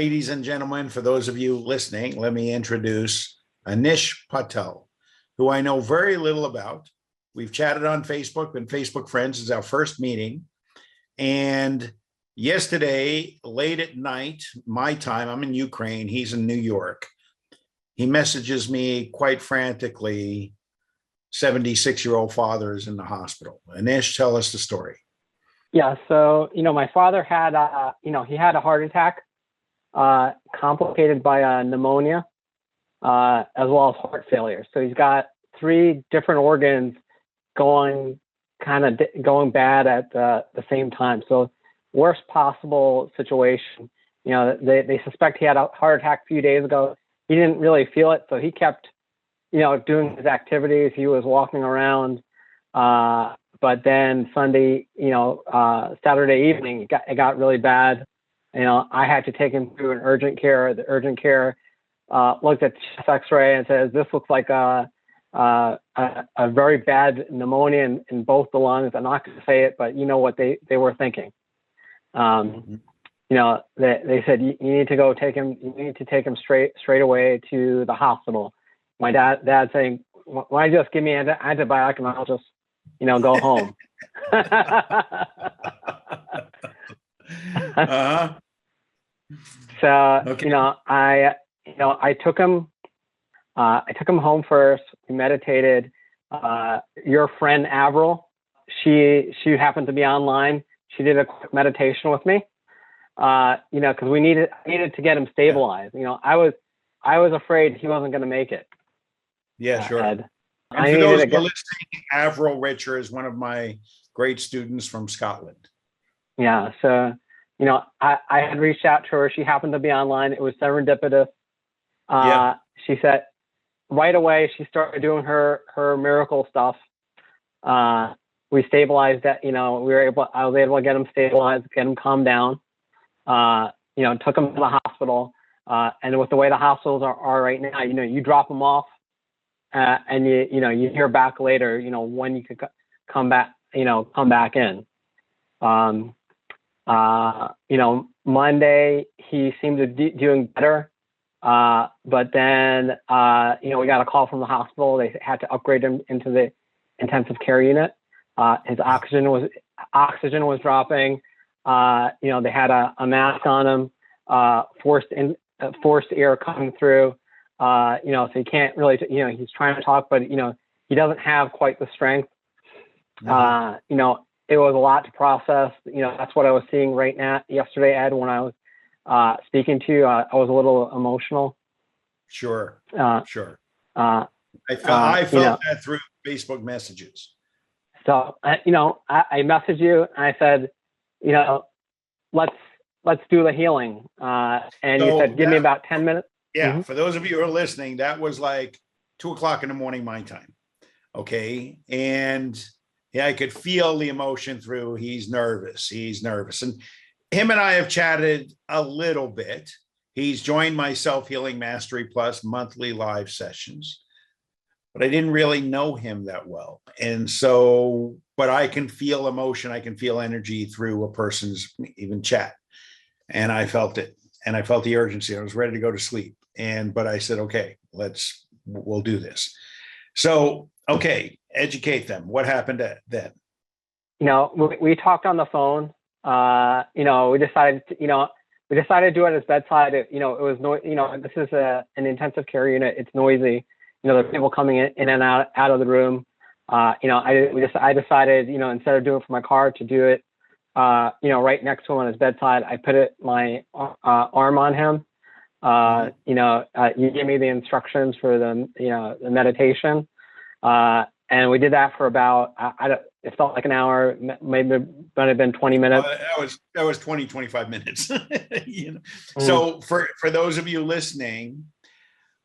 ladies and gentlemen, for those of you listening, let me introduce Anish Patel, who I know very little about. We've chatted on Facebook, been Facebook friends. It's our first meeting. And yesterday, late at night, my time, I'm in Ukraine, he's in New York. He messages me quite frantically, 76-year-old father is in the hospital. Anish, tell us the story. Yeah, so, my father had, he had a heart attack, complicated by pneumonia, as well as heart failure. So he's got three different organs going bad at the same time. So worst possible situation. They suspect he had a heart attack a few days ago. He didn't really feel it, so he kept, doing his activities. He was walking around, but then Sunday, Saturday evening, it got really bad. I had to take him to an urgent care. The urgent care looked at chest X-ray and says, "This looks like a very bad pneumonia in both the lungs." I'm not going to say it, but you know what they were thinking. They said, you need to go take him. You need to take him straight away to the hospital. My dad saying, "Why just give me an antibiotic and I'll just, go home." So okay. I took him. I took him home first. We meditated. Your friend Avril, she happened to be online. She did a quick meditation with me. Because I needed to get him stabilized. I was afraid he wasn't going to make it. Yeah, sure. Ed. And for those who are listening, Avril Richer is one of my great students from Scotland. Yeah. So, I had reached out to her. She happened to be online. It was serendipitous. She said right away, she started doing her miracle stuff. We stabilized that, I was able to get him stabilized, get him calmed down. Took him to the hospital. And with the way the hospitals are right now, you drop them off, and you hear back later, when you could come back in. Monday he seemed to be doing better. But then, we got a call from the hospital. They had to upgrade him into the intensive care unit. His oxygen was dropping. They had a mask on him, forced air coming through. So he can't really, he's trying to talk, but, he doesn't have quite the strength. It was a lot to process. That's what I was seeing yesterday, Ed, when I was speaking to you. I was a little emotional. Sure. Sure. I felt that through Facebook messages. So, I messaged you and I said, let's do the healing. And you said, give me about 10 minutes. Yeah. Mm-hmm. For those of you who are listening, that was like 2:00 in the morning, my time. Okay. And I could feel the emotion through. He's nervous. And him and I have chatted a little bit. He's joined my Self-Healing Mastery Plus monthly live sessions, but I didn't really know him that well. And so, but I can feel emotion. I can feel energy through a person's even chat. And I felt it. And I felt the urgency. I was ready to go to sleep. But I said, okay, we'll do this. So, okay, educate them. What happened then? We talked on the phone. We decided to do it at his bedside. It was this is an intensive care unit. It's noisy. There are people coming in and out of the room. I decided, instead of doing it from my car, to do it, right next to him on his bedside. I put my arm on him. You gave me the instructions for the meditation. And we did that for about, it felt like an hour, maybe might have been 20 minutes. That was 20, 25 minutes. So for those of you listening,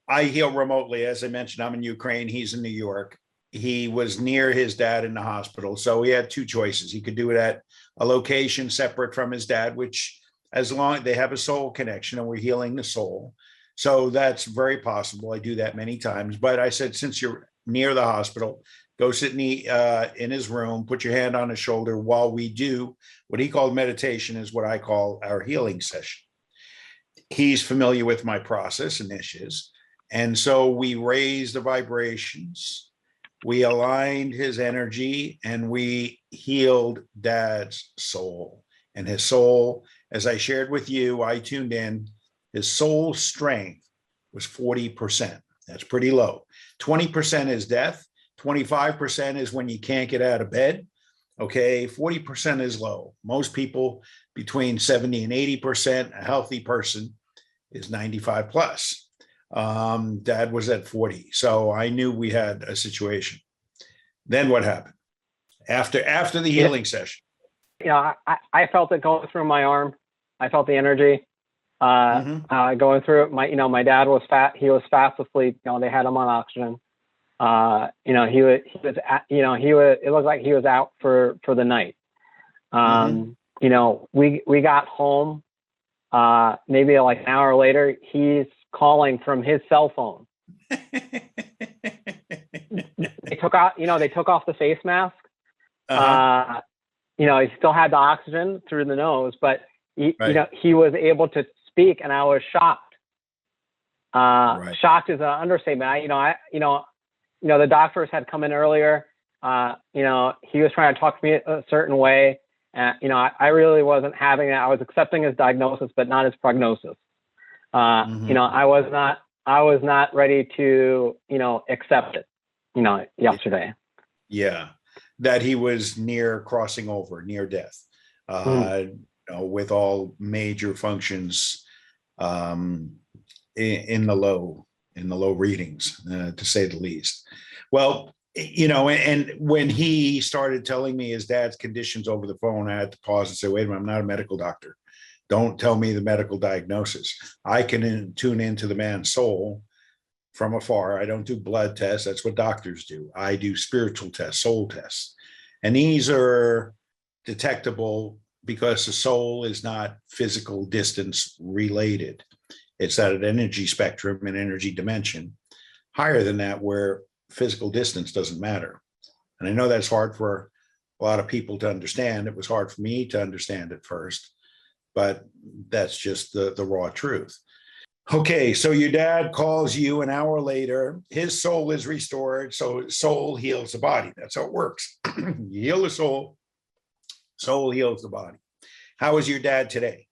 I heal remotely. As I mentioned, I'm in Ukraine. He's in New York. He was near his dad in the hospital. So he had two choices. He could do it at a location separate from his dad, which as long as they have a soul connection and we're healing the soul. So that's very possible. I do that many times. But I said, since you're near the hospital, go sit in his room, put your hand on his shoulder while we do what he called meditation is what I call our healing session. he's familiar with my process and issues. And so we raised the vibrations, we aligned his energy, and we healed Dad's soul. And his soul, as I shared with you, I tuned in, his soul strength was 40%. That's pretty low. 20% is death. 25% is when you can't get out of bed. Okay, 40% is low. Most people between 70 and 80%, a healthy person is 95 plus. Dad was at 40. So I knew we had a situation. Then what happened? After the healing session? I felt it going through my arm. I felt the energy going through it. My dad was fat. He was fast asleep. They had him on oxygen. It looked like he was out for the night. We got home, maybe like an hour later, he's calling from his cell phone. They took off the face mask. He still had the oxygen through the nose, but he was able to speak, and I was shocked. Shocked is an understatement. The doctors had come in earlier. He was trying to talk to me a certain way. I really wasn't having it. I was accepting his diagnosis, but not his prognosis. I was not ready to, accept it, yesterday. Yeah. That he was near crossing over, near death, with all major functions in the low readings, to say the least. Well, and when he started telling me his dad's conditions over the phone, I had to pause and say, wait a minute, I'm not a medical doctor. Don't tell me the medical diagnosis. I can tune into the man's soul from afar. I don't do blood tests. That's what doctors do. I do spiritual tests, soul tests. And these are detectable because the soul is not physical distance related. It's at an energy spectrum and energy dimension higher than that, where physical distance doesn't matter. And I know that's hard for a lot of people to understand. It was hard for me to understand at first, but that's just the raw truth. Okay, so your dad calls you an hour later. His soul is restored. So soul heals the body. That's how it works. You heal the soul, soul heals the body. How is your dad today?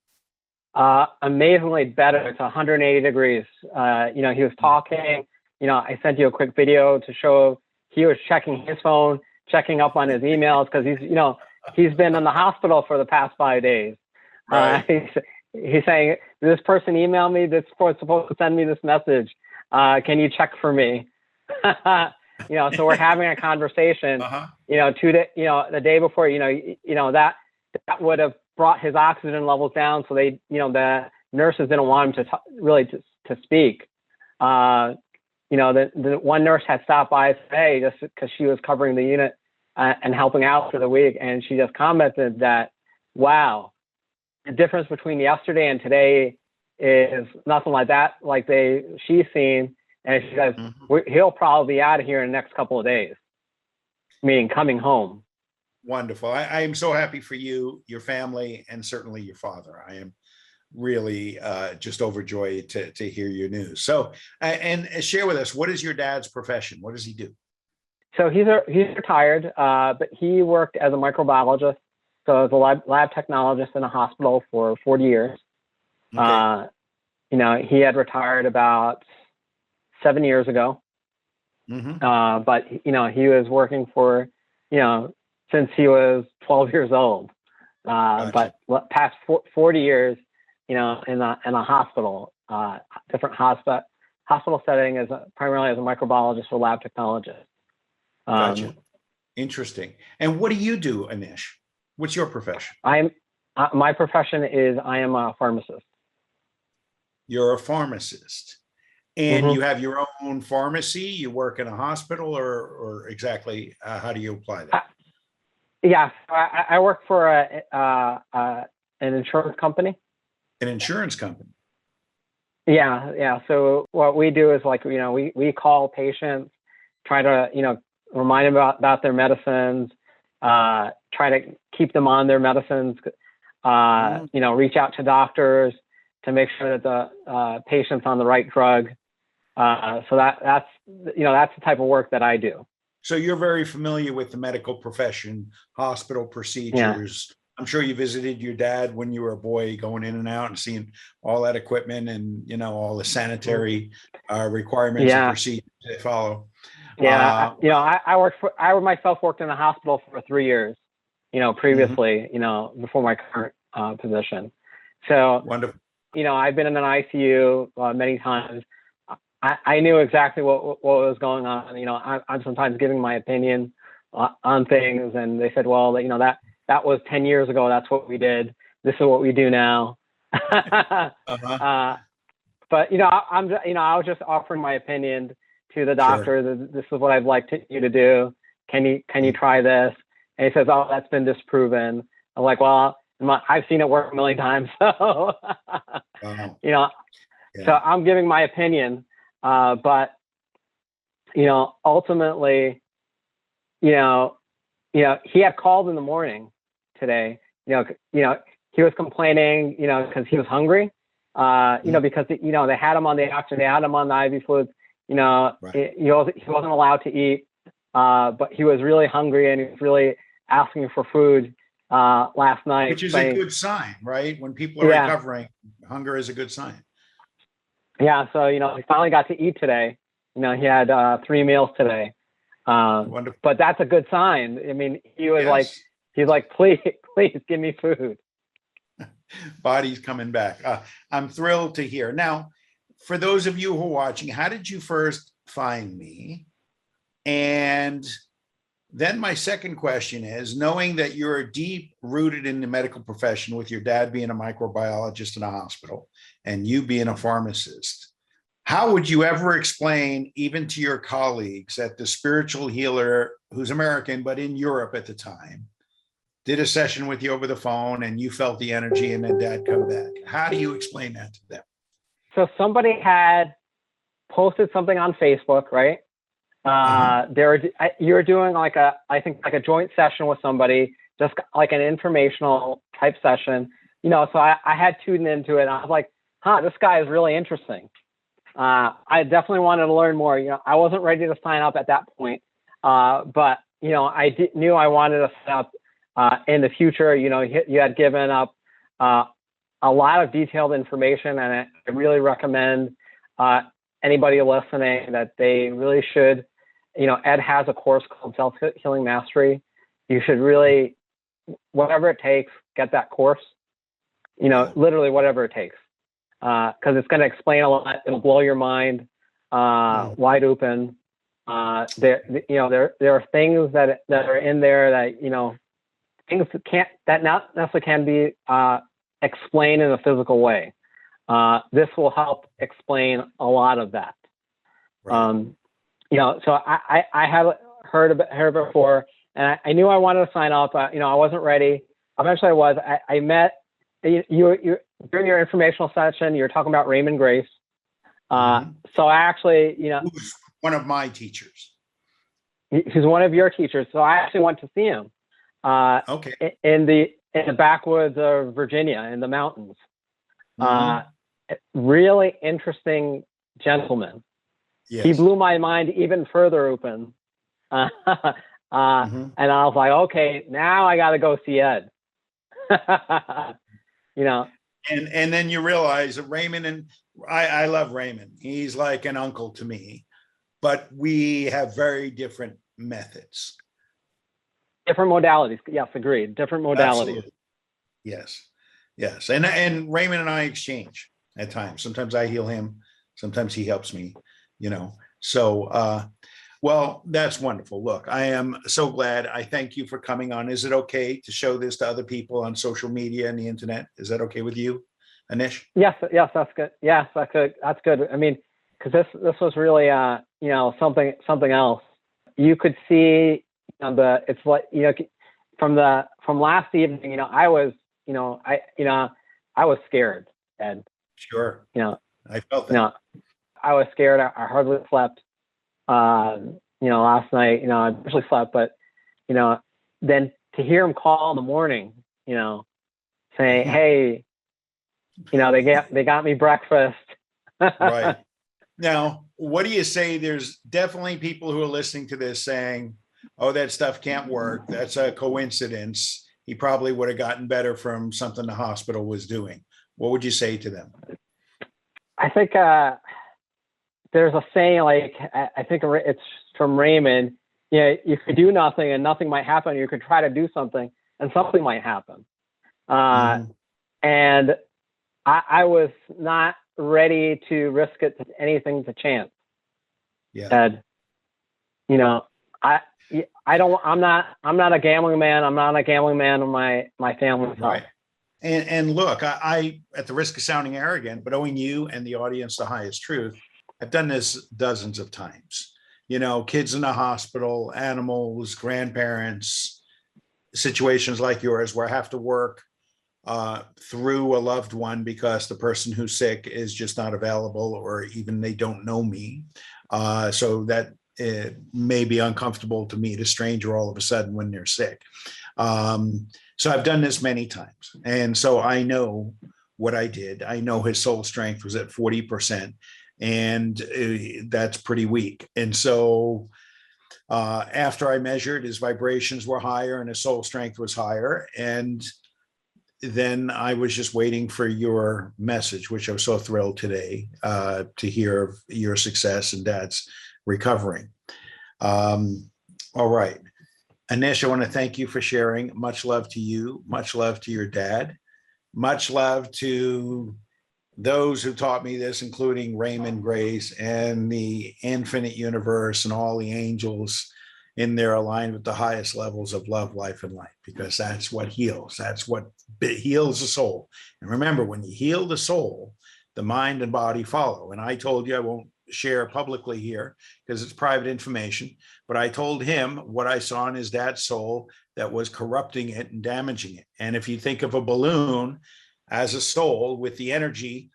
Amazingly better. It's 180 degrees. He was talking. I sent you a quick video to show he was checking his phone, checking up on his emails, because he's been in the hospital for the past 5 days. Right. He's saying, this person emailed me, this was supposed to send me this message. Can you check for me? So we're having a conversation, the day before, that would have brought his oxygen levels down. So they, the nurses didn't want him to speak. The one nurse had stopped by today just because she was covering the unit and helping out for the week. And she just commented that, wow, the difference between yesterday and today is nothing like that, she's seen. And she says, he'll probably be out of here in the next couple of days, meaning coming home. Wonderful. I am so happy for you, your family, and certainly your father. I am really just overjoyed to hear your news. So, and share with us, what is your dad's profession? What does he do? So he's retired, but he worked as a microbiologist. So as a lab technologist in a hospital for 40 years. Okay. He had retired about 7 years ago. But, he was working for, since he was 12 years old. Gotcha. But past 40 years, in a hospital, different hospital setting primarily as a microbiologist or lab technologist. Gotcha. Interesting. And what do you do, Anish? What's your profession? My profession is I am a pharmacist. You're a pharmacist, and you have your own pharmacy. You work in a hospital, or exactly how do you apply that? Yeah, I work for an insurance company. An insurance company. Yeah. So what we do is we call patients, try to remind them about their medicines. Try to keep them on their medicines, reach out to doctors, to make sure that the patient's on the right drug. So that's the type of work that I do. So you're very familiar with the medical profession, hospital procedures. I'm sure you visited your dad when you were a boy, going in and out and seeing all that equipment and, all the sanitary requirements and procedures they follow. Yeah. I myself worked in the hospital for 3 years, previously, before my current position. So, wonderful. I've been in an ICU many times. I knew exactly what was going on. I'm sometimes giving my opinion on things, and they said, well, that was 10 years ago. That's what we did. This is what we do now. But I was just offering my opinion to the doctor. Sure. This is what I'd like you to do. Can you try this? And he says, oh, that's been disproven. I'm like, well, I've seen it work a million times. So, Yeah. So I'm giving my opinion. But, ultimately, he had called in the morning today, he was complaining, because he was hungry, because, they had him on the oxygen, they had him on the IV fluids, right. He wasn't allowed to eat, but he was really hungry and he was really asking for food last night. Which is a good sign, right? When people are recovering, hunger is a good sign. Yeah, so he finally got to eat today. He had 3 meals today. Wonderful. But that's a good sign. I mean, he was he's like, please give me food. Body's coming back. I'm thrilled to hear. Now, for those of you who are watching, how did you first find me? And then my second question is, knowing that you're deep rooted in the medical profession, with your dad being a microbiologist in a hospital and you being a pharmacist, how would you ever explain, even to your colleagues, that the spiritual healer, who's American, but in Europe at the time, did a session with you over the phone and you felt the energy and then dad come back? How do you explain that to them? So somebody had posted something on Facebook, right? You were doing I think a joint session with somebody, just like an informational type session, so I had tuned into it and I was like, this guy is really interesting. I definitely wanted to learn more. I wasn't ready to sign up at that point. But I knew I wanted to sign up in the future. You had given up a lot of detailed information, and I really recommend anybody listening that they really should. Ed has a course called Self-Healing Mastery. You should really, whatever it takes, get that course, literally whatever it takes. Because it's going to explain a lot. It'll blow your mind wide open. There are things that are in there that, things that not necessarily can be explained in a physical way. This will help explain a lot of that. Right. So I have heard of it before, and I knew I wanted to sign up. I wasn't ready. Eventually I was. I met you during your informational session. You were talking about Raymond Grace. So I actually, who's one of my teachers. He's one of your teachers. So I actually went to see him. Okay. In the backwoods of Virginia, in the mountains. Really interesting gentleman. Yes. He blew my mind even further open. And I was like, okay, now I got to go see Ed. And then you realize that Raymond, and I love Raymond. He's like an uncle to me, but we have very different methods. Different modalities. Yes, agreed. Different modalities. Absolutely. Yes. And Raymond and I exchange at times. Sometimes I heal him. Sometimes he helps me, So, well, that's wonderful. Look, I am so glad. I thank you for coming on. Is it okay to show this to other people on social media and the internet? Is that okay with you, Anish? Yes, that's good. Yes, that's good. I mean, because this was really, something else. You could see it's like, from last evening, I was, I was scared, Ed. Sure. I felt that. I was scared. I hardly slept. Last night, I usually slept, but, then to hear him call in the morning, saying, hey, They got me breakfast. Right. Now, what do you say? There's definitely people who are listening to this saying, oh, that stuff can't work. That's a coincidence. He probably would have gotten better from something the hospital was doing. What would you say to them? I think there's a saying, like, I think it's from Raymond. You could do nothing and nothing might happen. You could try to do something and something might happen. And I was not ready to risk it to anything to chance. Yeah. And, I'm not a gambling man. I'm not a gambling man on my family's Right. health. And look, I, at the risk of sounding arrogant, but owing you and the audience the highest truth, I've done this dozens of times. Kids in the hospital, animals, grandparents, situations like yours where I have to work through a loved one because the person who's sick is just not available, or even they don't know me. So that it may be uncomfortable to meet a stranger all of a sudden when they're sick. So I've done this many times. And so I know what I did. I know his soul strength was at 40%, and that's pretty weak. And so after I measured, his vibrations were higher and his soul strength was higher. And then I was just waiting for your message, which I was so thrilled today to hear of your success and Dad's recovering. All right. Anish, I want to thank you for sharing. Much love to you. Much love to your dad. Much love to those who taught me this, including Raymond, Grace, and the infinite universe and all the angels in there aligned with the highest levels of love, life, and light, because that's what heals. That's what heals the soul. And remember, when you heal the soul, the mind and body follow. And I told you, I won't share publicly here because it's private information, but I told him what I saw in his dad's soul that was corrupting it and damaging it. And if you think of a balloon as a soul with the energy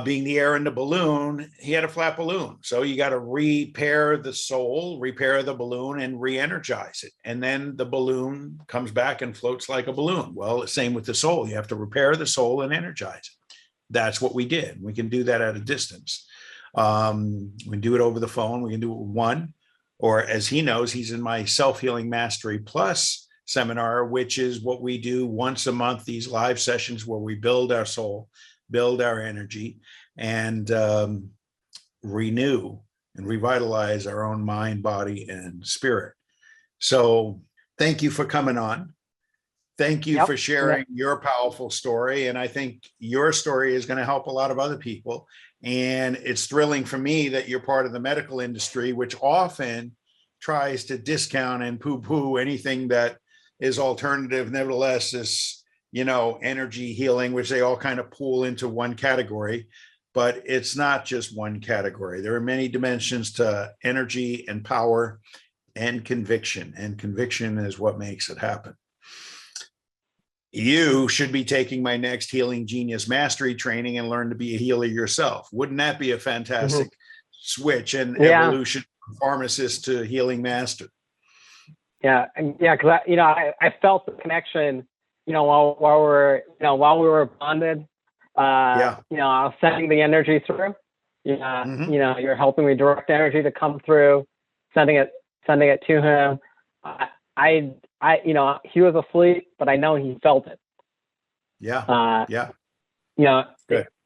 being the air in the balloon, he had a flat balloon. So you got to repair the soul, repair the balloon, and re-energize it. And then the balloon comes back and floats like a balloon. Well, same with the soul. You have to repair the soul and energize it. That's what we did. We can do that at a distance. We can do it over the phone. We can do it with one, or as he knows, he's in my Self-Healing Mastery Plus seminar, which is what we do once a month, these live sessions where we build our soul, build our energy, and renew and revitalize our own mind, body, and spirit. So thank you for coming on. Thank you for sharing your powerful story. And I think your story is going to help a lot of other people. And it's thrilling for me that you're part of the medical industry, which often tries to discount and poo-poo anything that is alternative. Nevertheless, this, energy healing, which they all kind of pool into one category, but it's not just one category. There are many dimensions to energy and power and conviction is what makes it happen. You should be taking my next Healing Genius Mastery training and learn to be a healer yourself. Wouldn't that be a fantastic switch and evolution from pharmacist to healing master? Yeah. Because I felt the connection, while we were bonded. I was sending the energy through. You're helping me direct energy to come through, sending it to him. He was asleep, but I know he felt it. Good.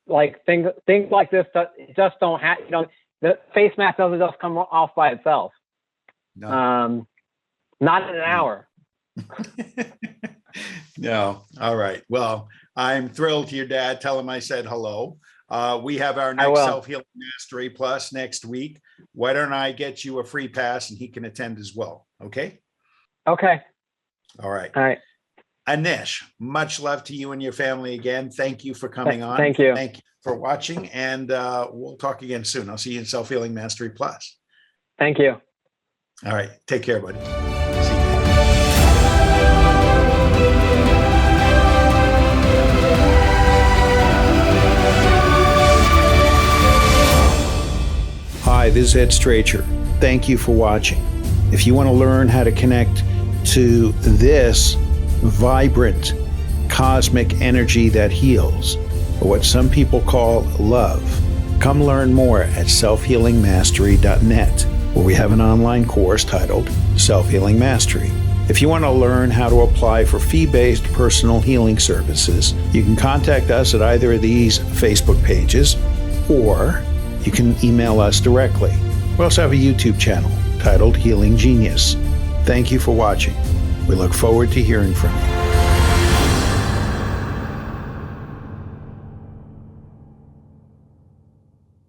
Like things like this just don't happen. The face mask doesn't just come off by itself. No. Not in an hour. No. All right. Well, I'm thrilled to your dad. Tell him I said hello. We have our next Self-Healing Mastery Plus next week. Why don't I get you a free pass and he can attend as well? Okay. Okay. All right. All right. Anish, much love to you and your family again. Thank you for coming on. Thank you. Thank you for watching. And we'll talk again soon. I'll see you in Self-Healing Mastery Plus. Thank you. All right. Take care, buddy. Hi, this is Ed Stracher. Thank you for watching. If you want to learn how to connect to this vibrant cosmic energy that heals, or what some people call love. Come learn more at selfhealingmastery.net, where we have an online course titled Self-Healing Mastery. If you want to learn how to apply for fee-based personal healing services, you can contact us at either of these Facebook pages, or you can email us directly. We also have a YouTube channel titled Healing Genius. Thank you for watching. We look forward to hearing from you.